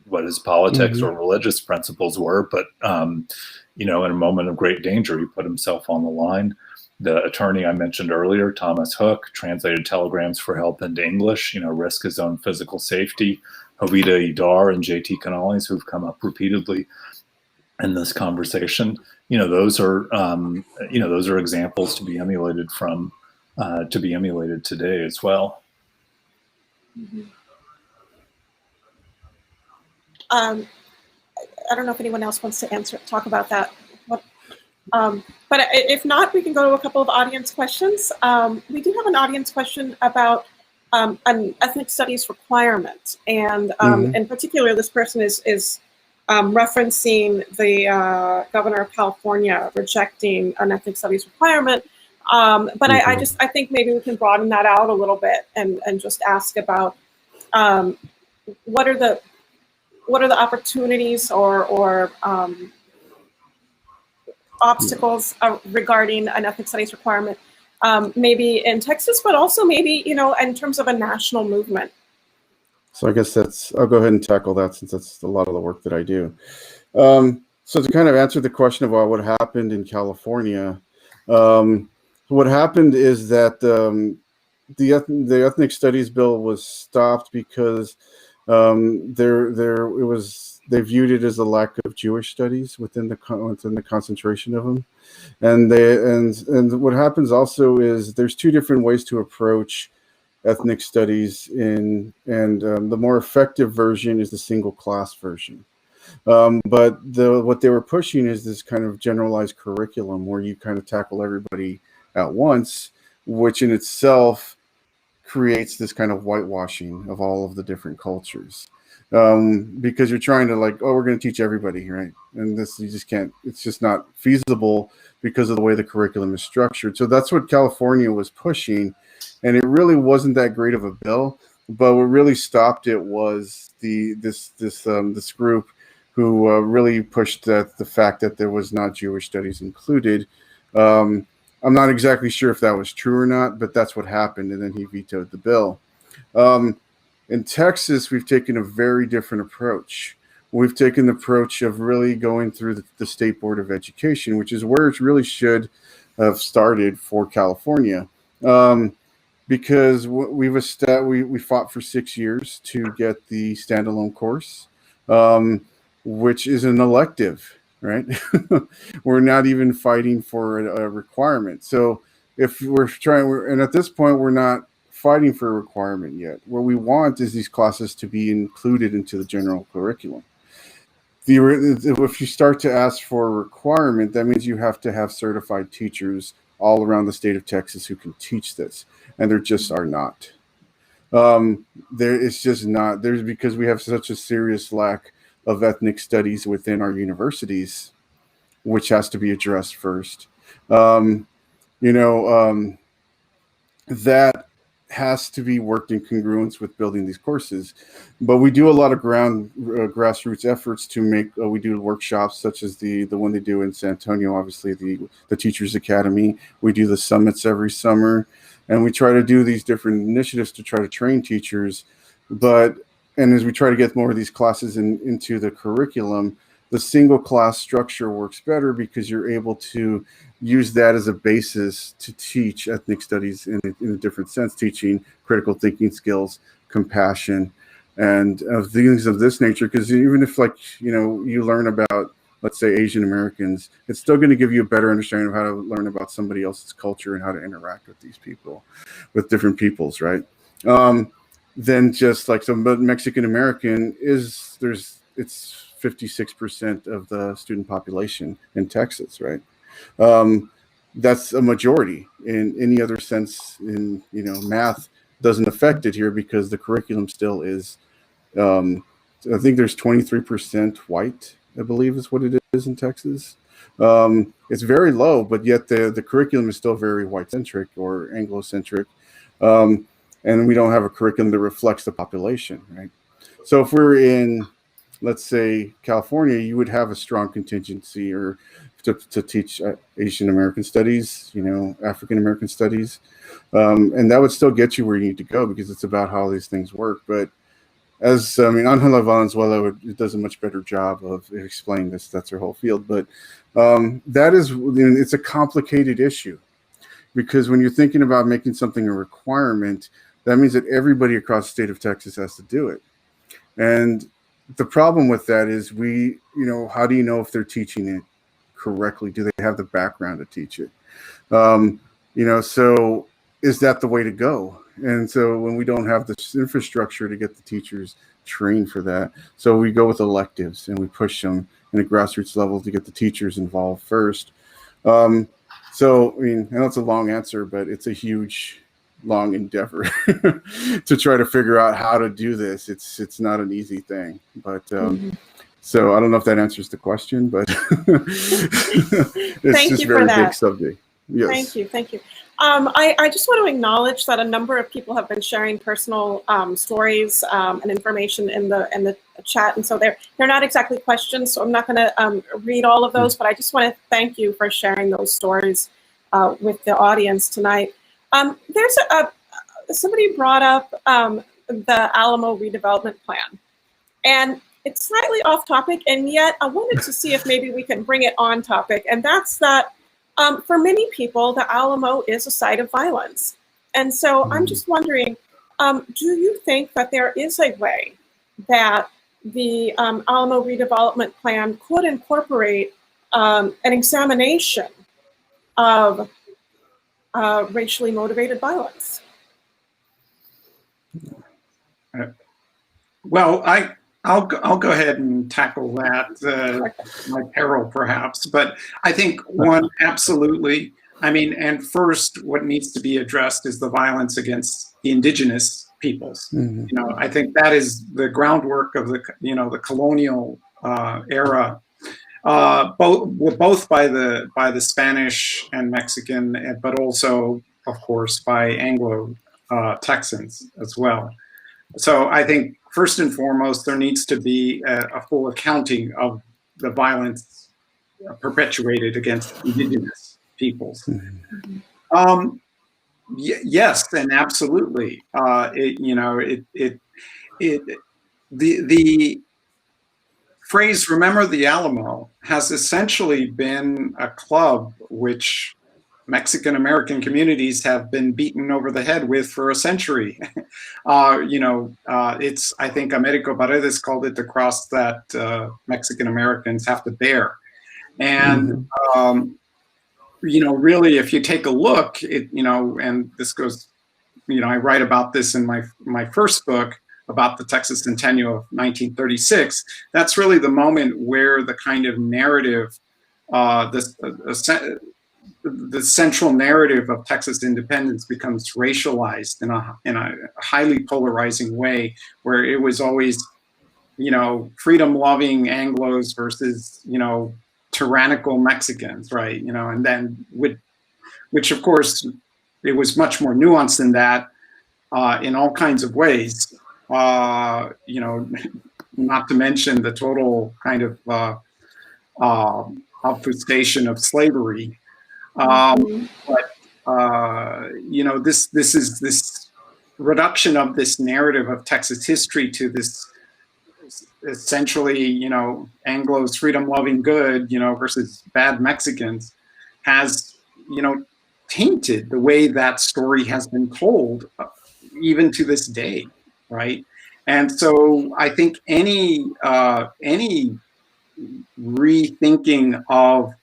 what his politics or religious principles were, but in a moment of great danger, he put himself on the line. The attorney I mentioned earlier, Thomas Hook, translated telegrams for help into English, risk his own physical safety. Hovita Idar and J.T. Canales, who've come up repeatedly in this conversation, those are examples to be emulated today as well. Mm-hmm. I don't know if anyone else wants to talk about that. But if not, we can go to a couple of audience questions. We do have an audience question about an ethnic studies requirement, and in particular, this person is referencing the governor of California rejecting an ethnic studies requirement. But I think maybe we can broaden that out a little bit and just ask about what are the opportunities or obstacles regarding an ethnic studies requirement, maybe in Texas, but also maybe in terms of a national movement. So I guess I'll go ahead and tackle that, since that's a lot of the work that I do. So to kind of answer the question about what happened in California, what happened is that the ethnic studies bill was stopped because they viewed it as a lack of Jewish studies within the concentration of them, and what happens also is there's two different ways to approach ethnic studies and the more effective version is the single class version. But what they were pushing is this kind of generalized curriculum where you kind of tackle everybody at once, which in itself creates this kind of whitewashing of all of the different cultures. Because you're trying to we're going to teach everybody, right? And this, you just can't, it's just not feasible because of the way the curriculum is structured. So that's what California was pushing. And it really wasn't that great of a bill, but what really stopped it was this group who really pushed the fact that there was not Jewish studies included. I'm not exactly sure if that was true or not, but that's what happened, and then he vetoed the bill. In Texas, we've taken a very different approach. We've taken the approach of really going through the State Board of Education, which is where it really should have started for California. Because we fought for 6 years to get the standalone course, which is an elective, right? We're not even fighting for a requirement. So if and at this point, we're not fighting for a requirement yet. What we want is these classes to be included into the general curriculum. If you start to ask for a requirement, that means you have to have certified teachers all around the state of Texas who can teach this, and there just are not. It's just not. There's because we have such a serious lack of ethnic studies within our universities, which has to be addressed first. That has to be worked in congruence with building these courses. But we do a lot of grassroots efforts to make, we do workshops such as the one they do in San Antonio, obviously the Teachers Academy. We do the summits every summer, and we try to do these different initiatives to try to train teachers. And as we try to get more of these classes into the curriculum, the single class structure works better because you're able to use that as a basis to teach ethnic studies in a different sense, teaching critical thinking skills, compassion, and things of this nature. Because even if you learn about let's say, Asian Americans, it's still going to give you a better understanding of how to learn about somebody else's culture and how to interact with these people, with different peoples, right? Than just like some Mexican American it's 56% of the student population in Texas, right? That's a majority. In any other sense, in math doesn't affect it here because the curriculum still is. I think there's 23% white, I believe is what it is in Texas. It's very low, but yet the curriculum is still very white-centric or Anglo-centric. And we don't have a curriculum that reflects the population, right? So if we're in, let's say, California, you would have a strong contingency or to teach Asian American studies, African American studies. And that would still get you where you need to go because it's about how these things work. But Angela Valenzuela does a much better job of explaining this. That's her whole field. But it's a complicated issue because when you're thinking about making something a requirement, that means that everybody across the state of Texas has to do it. And the problem with that is how do you know if they're teaching it correctly? Do they have the background to teach it? So is that the way to go? And so when we don't have this infrastructure to get the teachers trained for that, so we go with electives and we push them in a grassroots level to get the teachers involved first. I know it's a long answer, but it's a huge, long endeavor to try to figure out how to do this. It's not an easy thing, but so I don't know if that answers the question, but it's just a very big subject. Yes. Thank you. I just want to acknowledge that a number of people have been sharing personal stories and information in the chat, and so they're not exactly questions, so I'm not going to read all of those, but I just want to thank you for sharing those stories with the audience tonight. There's somebody brought up the Alamo redevelopment plan, and it's slightly off topic, and yet I wanted to see if maybe we can bring it on topic, and that's that. For many people, the Alamo is a site of violence. And so I'm just wondering, do you think that there is a way that the Alamo redevelopment plan could incorporate an examination of racially motivated violence? Well, I'll go ahead and tackle that, my peril perhaps, but I think one, absolutely. And first, what needs to be addressed is the violence against the Indigenous peoples. I think that is the groundwork of the colonial era, both by the Spanish and Mexican, but also, of course, by Anglo Texans as well. So I think first and foremost, there needs to be a full accounting of the violence perpetuated against Indigenous peoples. Yes, and absolutely. The phrase "Remember the Alamo" has essentially been a club which Mexican American communities have been beaten over the head with for a century. It's, I think Americo Paredes called it the cross that Mexican Americans have to bear. And, really, if you take a look, and this goes, I write about this in my first book about the Texas Centennial of 1936. That's really the moment where the kind of narrative, the central narrative of Texas independence becomes racialized in a highly polarizing way, where it was always, freedom-loving Anglos versus, tyrannical Mexicans, right? And then which of course, it was much more nuanced than that in all kinds of ways. Not to mention the total kind of obfuscation of slavery. This is this reduction of this narrative of Texas history to this essentially, Anglo's freedom-loving good, versus bad Mexicans, has, tainted the way that story has been told, even to this day, right? And so I think any rethinking of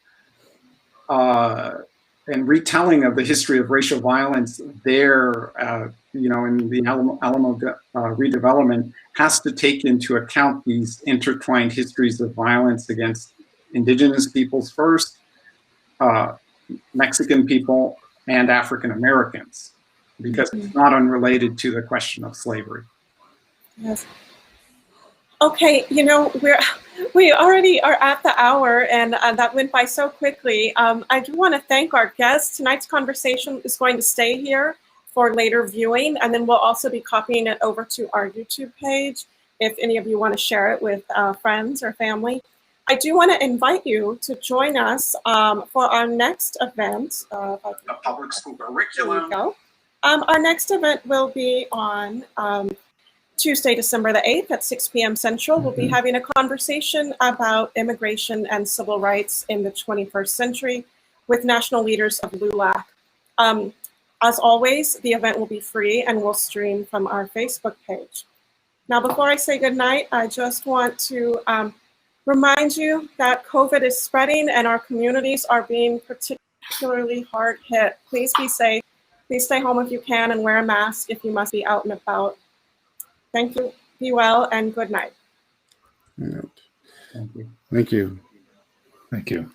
and retelling of the history of racial violence there, in the Alamo redevelopment has to take into account these intertwined histories of violence against Indigenous peoples first, Mexican people, and African Americans, because it's not unrelated to the question of slavery. Yes. Okay, we already are at the hour, and that went by so quickly. I do want to thank our guests. Tonight's conversation is going to stay here for later viewing, and then we'll also be copying it over to our YouTube page if any of you want to share it with friends or family. I do want to invite you to join us for our next event. A public school curriculum. Our next event will be on Tuesday, December the 8th at 6 p.m. Central. We'll be having a conversation about immigration and civil rights in the 21st century with national leaders of LULAC. As always, the event will be free and will stream from our Facebook page. Now, before I say goodnight, I just want to remind you that COVID is spreading and our communities are being particularly hard hit. Please be safe. Please stay home if you can and wear a mask if you must be out and about. Thank you. Be well and good night. Thank you. Thank you. Thank you.